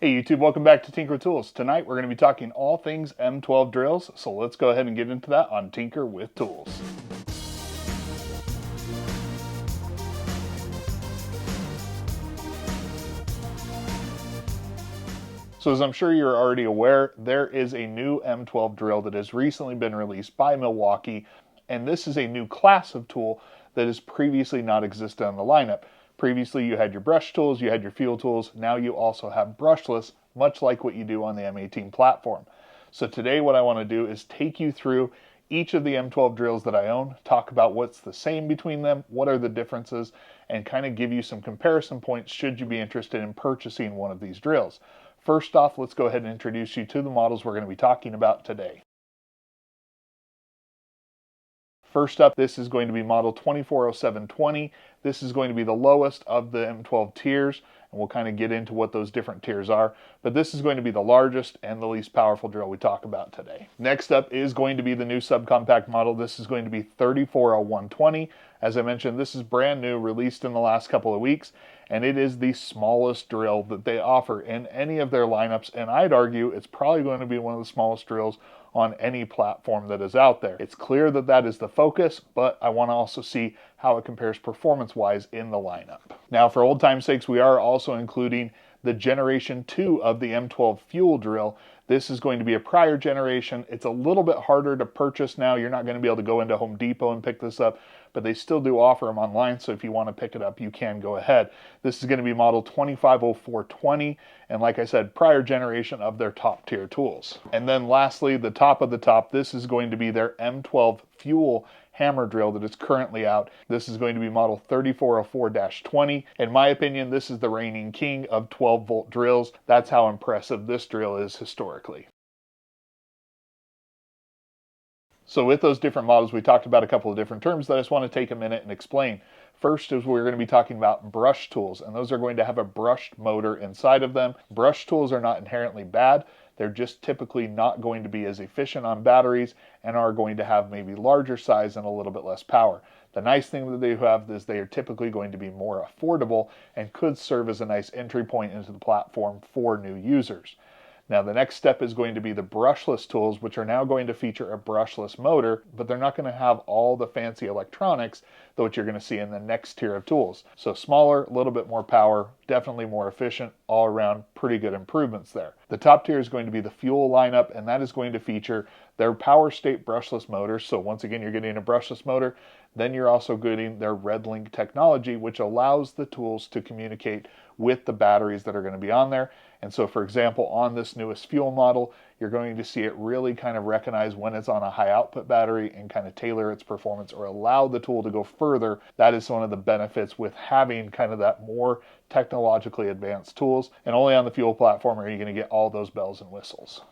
Hey YouTube, welcome back to Tinker with Tools. Tonight we're going to be talking all things M12 drills, so let's go ahead and get into that on Tinker with Tools. So as I'm sure you're already aware, there is a new M12 drill that has recently been released by Milwaukee, and this is a new class of tool that has previously not existed on the lineup. Previously you had your brush tools, you had your fuel tools, now you also have brushless, much like what you do on the M18 platform. So today what I want to do is take you through each of the M12 drills that I own, talk about what's the same between them, what are the differences, and kind of give you some comparison points should you be interested in purchasing one of these drills. First off, let's go ahead and introduce you to the models we're going to be talking about today. First up, this is going to be model 240720. This is going to be the lowest of the M12 tiers, and we'll kind of get into what those different tiers are. But this is going to be the largest and the least powerful drill we talk about today. Next up is going to be the new subcompact model. This is going to be 340120. As I mentioned, this is brand new, released in the last couple of weeks, and it is the smallest drill that they offer in any of their lineups, and I'd argue it's probably going to be one of the smallest drills on any platform that is out there. It's clear that that is the focus, but I want to also see how it compares performance-wise in the lineup. Now, for old time's sakes, we are also including the Generation 2 of the M12 fuel drill. This is going to be a prior generation. It's a little bit harder to purchase now. You're not going to be able to go into Home Depot and pick this up, but they still do offer them online, so if you want to pick it up, you can go ahead. This is going to be model 250420, and like I said, prior generation of their top tier tools. And then lastly, the top of the top, this is going to be their M12 fuel hammer drill that is currently out. This is going to be model 3404-20. In my opinion, this is the reigning king of 12-volt drills. That's how impressive this drill is historically. So with those different models, we talked about a couple of different terms that I just want to take a minute and explain. First is we're going to be talking about brush tools, and those are going to have a brushed motor inside of them. Brush tools are not inherently bad. They're just typically not going to be as efficient on batteries and are going to have maybe larger size and a little bit less power. The nice thing that they have is they are typically going to be more affordable and could serve as a nice entry point into the platform for new users. Now the next step is going to be the brushless tools, which are now going to feature a brushless motor, but they're not going to have all the fancy electronics that what you're going to see in the next tier of tools. So smaller, a little bit more power, definitely more efficient, all around pretty good improvements there. The top tier is going to be the fuel lineup, and that is going to feature their power state brushless motors. So once again, you're getting a brushless motor. Then you're also getting their RedLink technology, which allows the tools to communicate with the batteries that are going to be on there. And so, for example, on this newest fuel model, you're going to see it really kind of recognize when it's on a high output battery and kind of tailor its performance or allow the tool to go further. That is one of the benefits with having kind of that more technologically advanced tools. And only on the fuel platform are you going to get all those bells and whistles.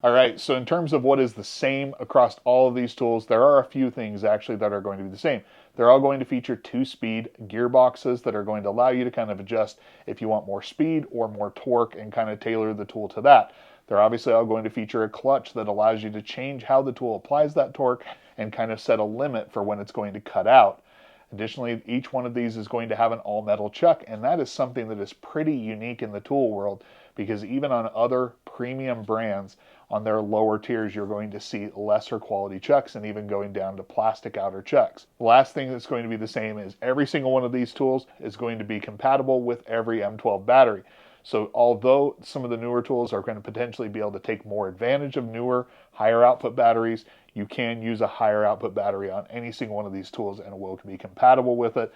All right, so in terms of what is the same across all of these tools, there are a few things actually that are going to be the same. They're all going to feature 2-speed gearboxes that are going to allow you to kind of adjust if you want more speed or more torque and kind of tailor the tool to that. They're obviously all going to feature a clutch that allows you to change how the tool applies that torque and kind of set a limit for when it's going to cut out. Additionally, each one of these is going to have an all-metal chuck, and that is something that is pretty unique in the tool world because even on other premium brands, on their lower tiers, you're going to see lesser quality chucks and even going down to plastic outer chucks. The last thing that's going to be the same is every single one of these tools is going to be compatible with every M12 battery. So although some of the newer tools are going to potentially be able to take more advantage of newer, higher output batteries, you can use a higher output battery on any single one of these tools and it will be compatible with it.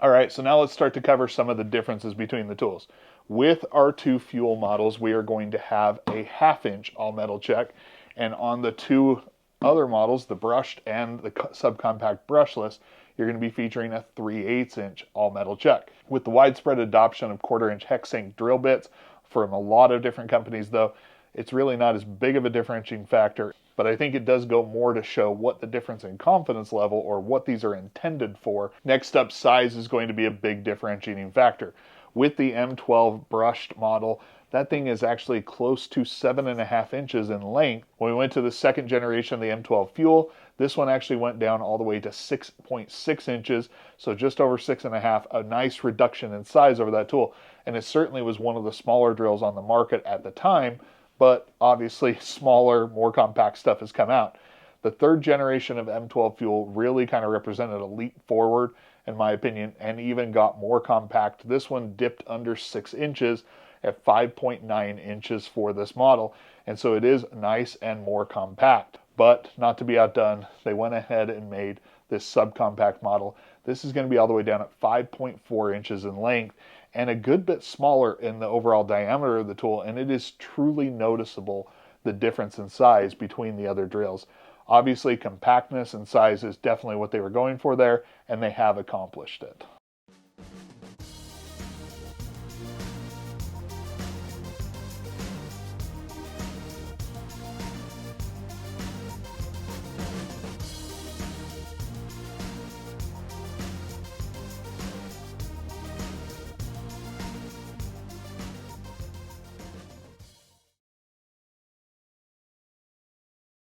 All right, so now let's start to cover some of the differences between the tools. With our two fuel models, we are going to have a 1/2-inch all-metal chuck, and on the two other models, the brushed and the subcompact brushless, you're going to be featuring a 3/8-inch all-metal chuck. With the widespread adoption of 1/4-inch hex-sink drill bits from a lot of different companies, though, it's really not as big of a differentiating factor, but I think it does go more to show what the difference in confidence level or what these are intended for. Next up, size is going to be a big differentiating factor. With the M12 brushed model, that thing is actually close to 7.5 inches in length. When we went to the second generation of the M12 fuel, This one actually went down all the way to 6.6 inches, so just over 6.5, a nice reduction in size over that tool. And it certainly was one of the smaller drills on the market at the time, but obviously smaller, more compact stuff has come out. The third generation of M12 fuel really kind of represented a leap forward, in my opinion, and even got more compact. This one dipped under 6 inches at 5.9 inches for this model, and so it is nice and more compact. But not to be outdone, they went ahead and made this subcompact model. This is going to be all the way down at 5.4 inches in length and a good bit smaller in the overall diameter of the tool, and it is truly noticeable the difference in size between the other drills. Obviously, compactness and size is definitely what they were going for there, and they have accomplished it.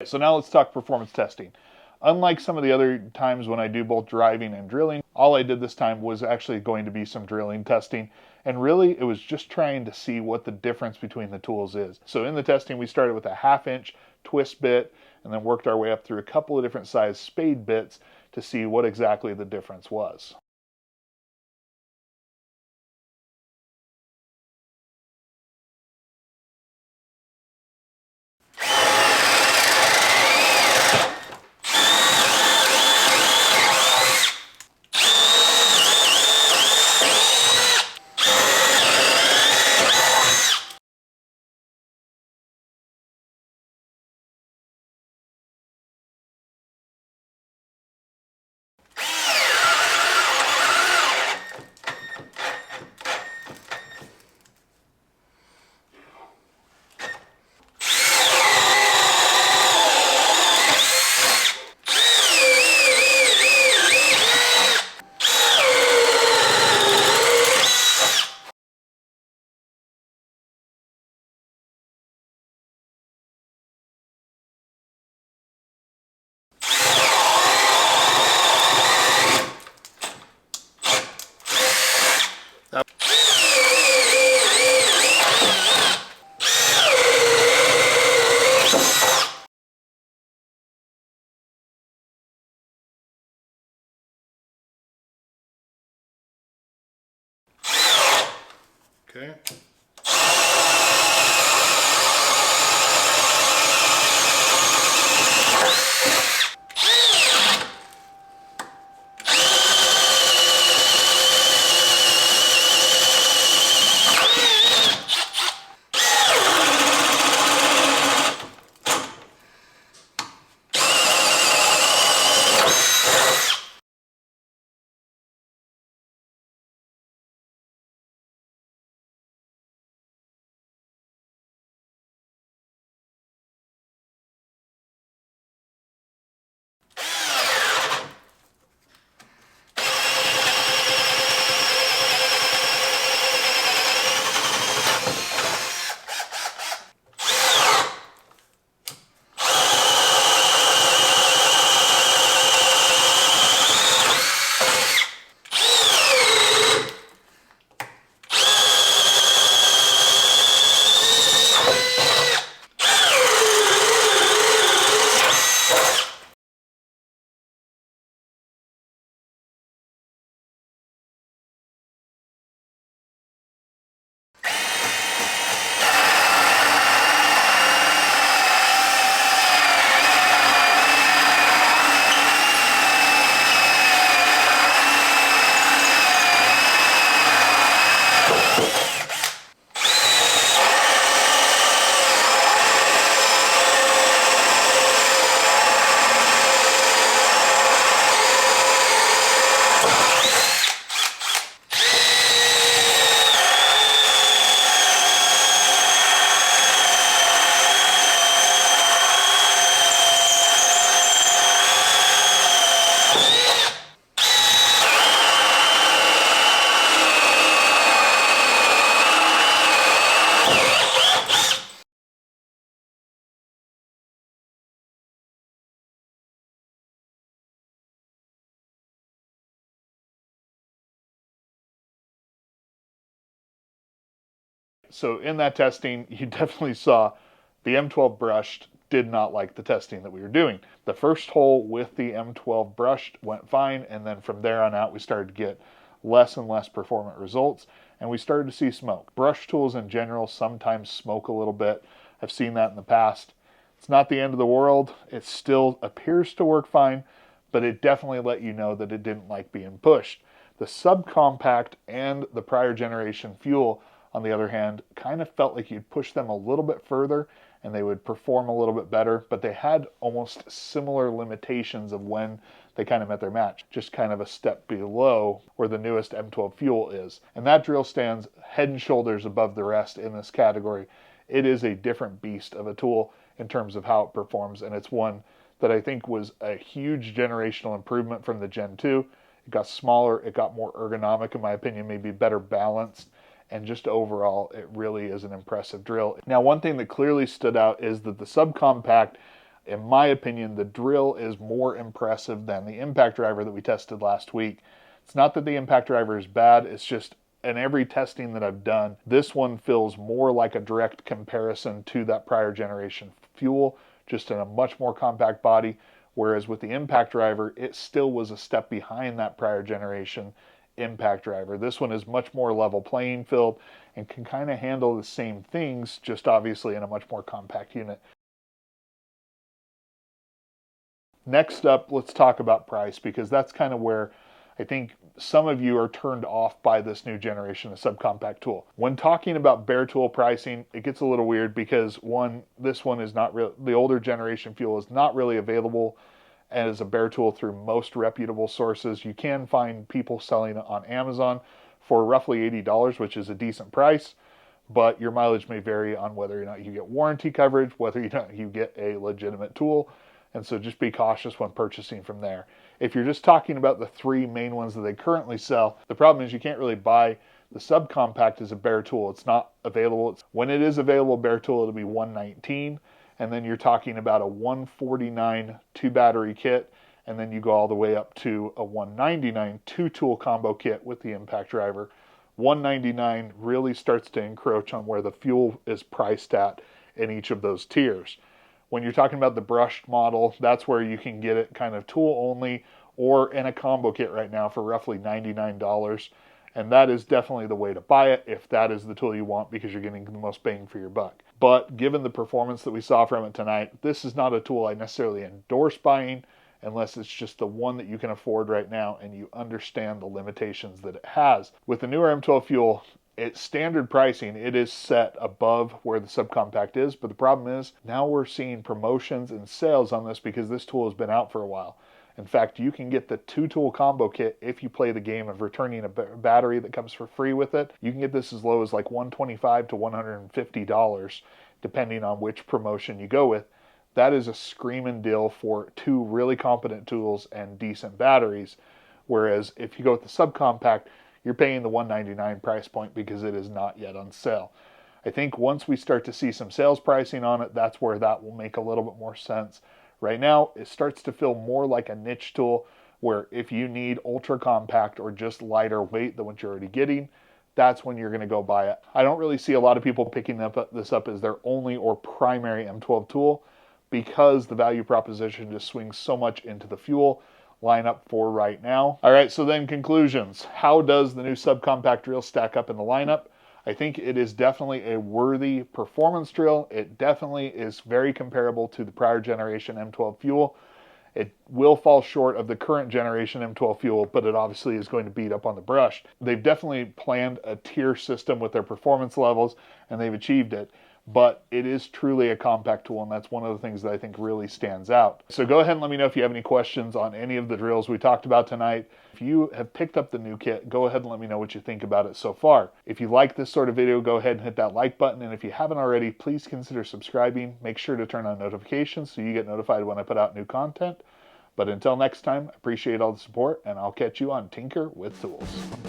So now let's talk performance testing. Unlike some of the other times when I do both driving and drilling, all I did this time was actually going to be some drilling testing. And really, it was just trying to see what the difference between the tools is. So in the testing, we started with a 1/2 inch twist bit and then worked our way up through a couple of different size spade bits to see what exactly the difference was. Okay. So in that testing, you definitely saw the M12 brushed did not like the testing that we were doing. The first hole with the M12 brushed went fine, and then from there on out, we started to get less and less performant results, and we started to see smoke. Brush tools in general sometimes smoke a little bit. I've seen that in the past. It's not the end of the world. It still appears to work fine, but it definitely let you know that it didn't like being pushed. The Subcompact and the prior generation fuel, on the other hand, kind of felt like you'd push them a little bit further and they would perform a little bit better, but they had almost similar limitations of when they kind of met their match, just kind of a step below where the newest M12 fuel is. And that drill stands head and shoulders above the rest in this category. It is a different beast of a tool in terms of how it performs, and it's one that I think was a huge generational improvement from the Gen 2. It got smaller, it got more ergonomic, in my opinion, maybe better balanced, and just overall, it really is an impressive drill. Now, one thing that clearly stood out is that the Subcompact, in my opinion, the drill is more impressive than the impact driver that we tested last week. It's not that the impact driver is bad, it's just in every testing that I've done, this one feels more like a direct comparison to that prior generation fuel, just in a much more compact body, whereas with the impact driver, it still was a step behind that prior generation impact driver. This one is much more level playing field and can kind of handle the same things, just obviously in a much more compact unit. Next up, let's talk about price, because that's kind of where I think some of you are turned off by this new generation of subcompact tool. When talking about bare tool pricing, it gets a little weird because one, this one is not real. The older generation fuel is not really available as a bare tool through most reputable sources. You can find people selling it on Amazon for roughly $80, which is a decent price, but your mileage may vary on whether or not you get warranty coverage, whether or not you get a legitimate tool. And so just be cautious when purchasing from there. If you're just talking about the three main ones that they currently sell, the problem is you can't really buy the Subcompact as a bare tool. It's not available. When it is available bare tool, it'll be $119, and then you're talking about a $149 two battery kit, and then you go all the way up to a $199 two tool combo kit with the impact driver. $199 really starts to encroach on where the fuel is priced at in each of those tiers. When you're talking about the brushed model, that's where you can get it kind of tool only or in a combo kit right now for roughly $99. And that is definitely the way to buy it if that is the tool you want, because you're getting the most bang for your buck. But given the performance that we saw from it tonight, this is not a tool I necessarily endorse buying unless it's just the one that you can afford right now and you understand the limitations that it has. With the newer M12 fuel, it's standard pricing. It is set above where the Subcompact is, but the problem is now we're seeing promotions and sales on this because this tool has been out for a while. In fact, you can get the two-tool combo kit if you play the game of returning a battery that comes for free with it. You can get this as low as like $125 to $150, depending on which promotion you go with. That is a screaming deal for two really competent tools and decent batteries. Whereas if you go with the Subcompact, you're paying the $199 price point because it is not yet on sale. I think once we start to see some sales pricing on it, that's where that will make a little bit more sense. Right now, it starts to feel more like a niche tool where if you need ultra compact or just lighter weight than what you're already getting, that's when you're going to go buy it. I don't really see a lot of people picking this up as their only or primary M12 tool because the value proposition just swings so much into the fuel lineup for right now. All right, so then conclusions. How does the new Subcompact drill stack up in the lineup? I think it is definitely a worthy performance drill. It definitely is very comparable to the prior generation M12 fuel. It will fall short of the current generation M12 fuel, but it obviously is going to beat up on the brush. They've definitely planned a tier system with their performance levels, and they've achieved it. But it is truly a compact tool, and that's one of the things that I think really stands out. So go ahead and let me know if you have any questions on any of the drills we talked about tonight. If you have picked up the new kit, go ahead and let me know what you think about it so far. If you like this sort of video, go ahead and hit that like button, and if you haven't already, please consider subscribing. Make sure to turn on notifications so you get notified when I put out new content. But until next time, I appreciate all the support, and I'll catch you on Tinker with Tools.